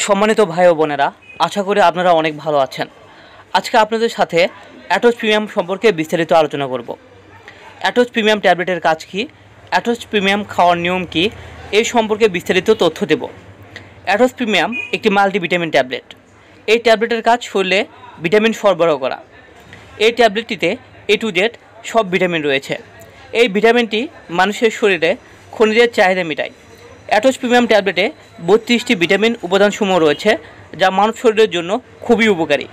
সম্মানিত ভাই ও বোনেরা, আশা করি আপনারা অনেক ভালো আছেন। আজকে আপনাদের সাথে অ্যাটোজ প্রিমিয়াম সম্পর্কে বিস্তারিত আলোচনা করব। অ্যাটোজ প্রিমিয়াম ট্যাবলেটের কাজ কী, অ্যাটোজ প্রিমিয়াম খাওয়ার নিয়ম কী, এই সম্পর্কে বিস্তারিত তথ্য দেব। অ্যাটোজ প্রিমিয়াম একটি মাল্টিভিটামিন ট্যাবলেট। এই ট্যাবলেটের কাজ শরীরে ভিটামিন সরবরাহ করা। এই ট্যাবলেটটিতে A to Z সব ভিটামিন রয়েছে। এই ভিটামিনটি মানুষের শরীরে খনিজের চাহিদা মেটায়। অ্যাটোজ প্রিমিয়াম ট্যাবলেটে 32টি ভিটামিন উপাদানসমূহ রয়েছে, যা মানব শরীরের জন্য খুবই উপকারী।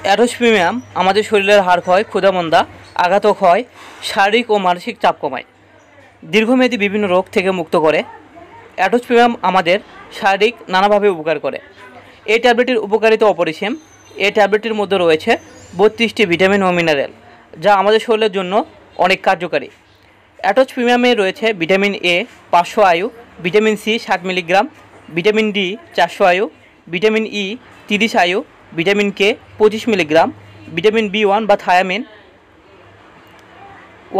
অ্যাটোজ প্রিমিয়াম আমাদের শরীরের হাড় ক্ষয়, ক্ষুধামন্দা, আঘাতক হয়, শারীরিক ও মানসিক চাপ কমায়, দীর্ঘমেয়াদী বিভিন্ন রোগ থেকে মুক্ত করে। অ্যাটোজ প্রিমিয়াম আমাদের শারীরিক নানাভাবে উপকার করে। এই ট্যাবলেটের উপকারিতা অপরিসীম। এই ট্যাবলেটের মধ্যে রয়েছে 32টি ভিটামিন ও মিনারেল, যা আমাদের শরীরের জন্য অনেক কার্যকারী। অ্যাটোজ প্রিমিয়ামে রয়েছে vitamin A 500 IU, vitamin C 60 milligram, vitamin D 400 IU, vitamin E 30 IU, vitamin K 25 milligram, vitamin B1 বা থায়ামিন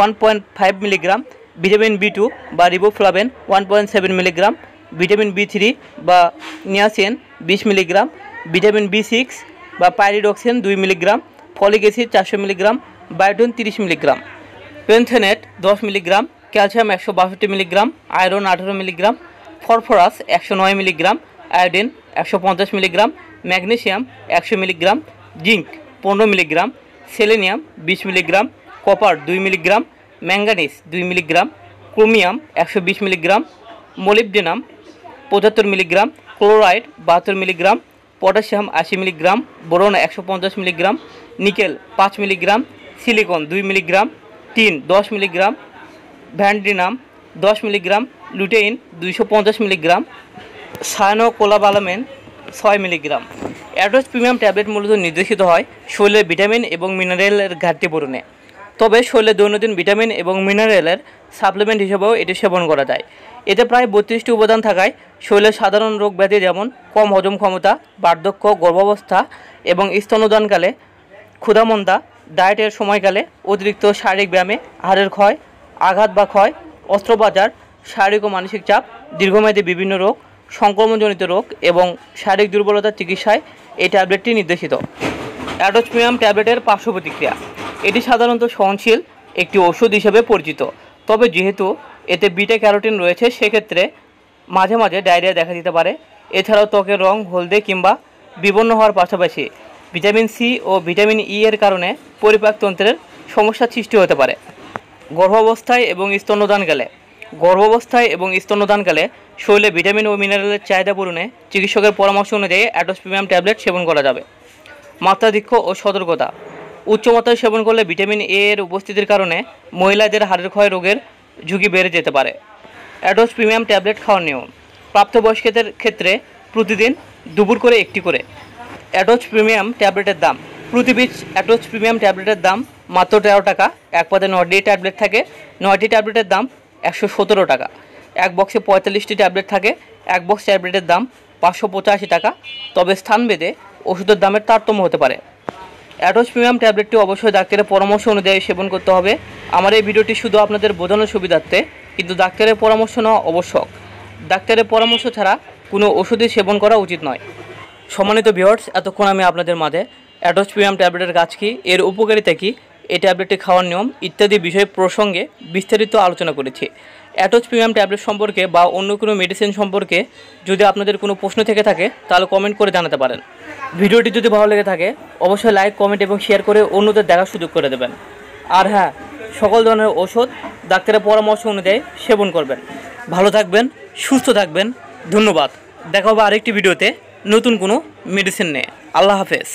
1.5 মিলিগ্রাম, ভিটামিন B2 বা রিবোফ্লাভিন 1.7 মিলিগ্রাম, ভিটামিন B3 বা নিয়াসিন 20 মিলিগ্রাম, ভিটামিন B6 বা pyridoxine 2 milligram, folic acid 400 milligram, biotin 30 milligram, pantothenate 10 milligram, calcium 162 milligram, iron 18 milligram, phosphorus 109 milligram, iodine 150 milligram, magnesium 100 milligram, zinc 15 milligram, selenium 20 milligram, copper 2 milligram, manganese 2 milligram, chromium 120 milligram, molybdenum 75 milligram, chloride 72 milligram, potassium 80 milligram, boron 150 milligram, nickel 5 milligram, silicon 2 milligram, tin 10 milligram, vanadium 10 milligram, lutein 250 milligram, cyanocobalamin 6 milligram. A to Z premium tablet মূলত নির্দেশিত হয় শরীরের vitamin এবং মিনারেলের ঘাটতি পূরণে। তবে শরীরে দৈনন্দিন ভিটামিন এবং মিনারেলের সাপ্লিমেন্ট হিসেবেও এটি সেবন করা যায়। এতে প্রায় 32টি উপাদান থাকায় শরীরের সাধারণ রোগ ব্যাধি যেমন কম হজম ক্ষমতা, বার্ধক্য, গর্ভাবস্থা এবং স্তন্যদানকালে, ক্ষুধামন্দা, ডায়েটের সময়কালে, অতিরিক্ত শারীরিক ব্যায়ামে, হাড়ের ক্ষয়, আঘাত বা ক্ষয়, অস্ত্রোপচার, শারীরিক ও মানসিক চাপ, দীর্ঘমেয়াদী বিভিন্ন রোগ, সংক্রমণজনিত রোগ এবং শারীরিক দুর্বলতার চিকিৎসায় এই ট্যাবলেটটি নির্দেশিত। অ্যাটোজ প্রিমিয়াম ট্যাবলেটের পার্শ্ব প্রতিক্রিয়া। এটি সাধারণত সহনশীল একটি ওষুধ হিসেবে পরিচিত। তবে যেহেতু এতে বিটা ক্যারোটিন রয়েছে, সেক্ষেত্রে মাঝে মাঝে ডায়রিয়া দেখা দিতে পারে। এছাড়াও ত্বকের রং হলদে কিংবা বিবর্ণ হওয়ার পাশাপাশি ভিটামিন C ও ভিটামিন E এর কারণে পরিপাকতন্ত্রের সমস্যার সৃষ্টি হতে পারে। গর্ভাবস্থায় এবং স্তন্যদানকালে শরীরে ভিটামিন ও মিনারেলের চাহিদা পূরণে চিকিৎসকের পরামর্শ অনুযায়ী অ্যাটোজ প্রিমিয়াম ট্যাবলেট সেবন করা যাবে। মাত্রাধিক্য ও সতর্কতা। উচ্চমাত্রায় সেবন করলে ভিটামিন A এর উপস্থিতির কারণে মহিলাদের হাড়ের ক্ষয় রোগের ঝুঁকি বেড়ে যেতে পারে। অ্যাটোজ প্রিমিয়াম ট্যাবলেট খাওয়ার নিয়ম। প্রাপ্তবয়স্কদের ক্ষেত্রে প্রতিদিন দুপুর করে একটি করে। অ্যাটোজ প্রিমিয়াম ট্যাবলেটের দাম। প্রতি পিস অ্যাটোজ প্রিমিয়াম ট্যাবলেটের দাম মাত্র 13 টাকা। এক পাতে 9টি ট্যাবলেট থাকে। 9টি ট্যাবলেটের দাম 117 টাকা। এক বক্সে 45টি ট্যাবলেট থাকে। এক বক্স ট্যাবলেটের দাম 585 টাকা। তবে স্থানভেদে ওষুধের দামের তারতম্য হতে পারে। অ্যাটোজ প্রিমিয়াম ট্যাবলেটটি অবশ্যই ডাক্তারের পরামর্শ অনুযায়ী সেবন করতে হবে। আমার এই ভিডিওটি শুধু আপনাদের বোঝানোর সুবিধার্থে, কিন্তু ডাক্তারের পরামর্শ নেওয়া আবশ্যক। ডাক্তারের পরামর্শ ছাড়া কোনো ওষুধই সেবন করা উচিত নয়। সম্মানিত ভিউয়ার্স, এতক্ষণ আমি আপনাদের মাঝে অ্যাটোজ প্রিমিয়াম ট্যাবলেটের কাজ কী, এর উপকারিতা কী, এই ট্যাবলেটটি খাওয়ার নিয়ম ইত্যাদি বিষয় প্রসঙ্গে বিস্তারিত আলোচনা করেছি। অ্যাটোজ প্রিমিয়াম ট্যাবলেট সম্পর্কে বা অন্য কোনো মেডিসিন সম্পর্কে যদি আপনাদের কোনো প্রশ্ন থেকে থাকে, তাহলে কমেন্ট করে জানাতে পারেন। ভিডিওটি যদি ভালো লেগে থাকে অবশ্যই লাইক, কমেন্ট এবং শেয়ার করে অন্যদের দেখার সুযোগ করে দেবেন। আর হ্যাঁ, সকল ধরনের ওষুধ ডাক্তারের পরামর্শ অনুযায়ী সেবন করবেন। ভালো থাকবেন, সুস্থ থাকবেন। ধন্যবাদ। দেখা হবে আরেকটি ভিডিওতে নতুন কোনো মেডিসিন নিয়ে। আল্লাহ হাফেজ।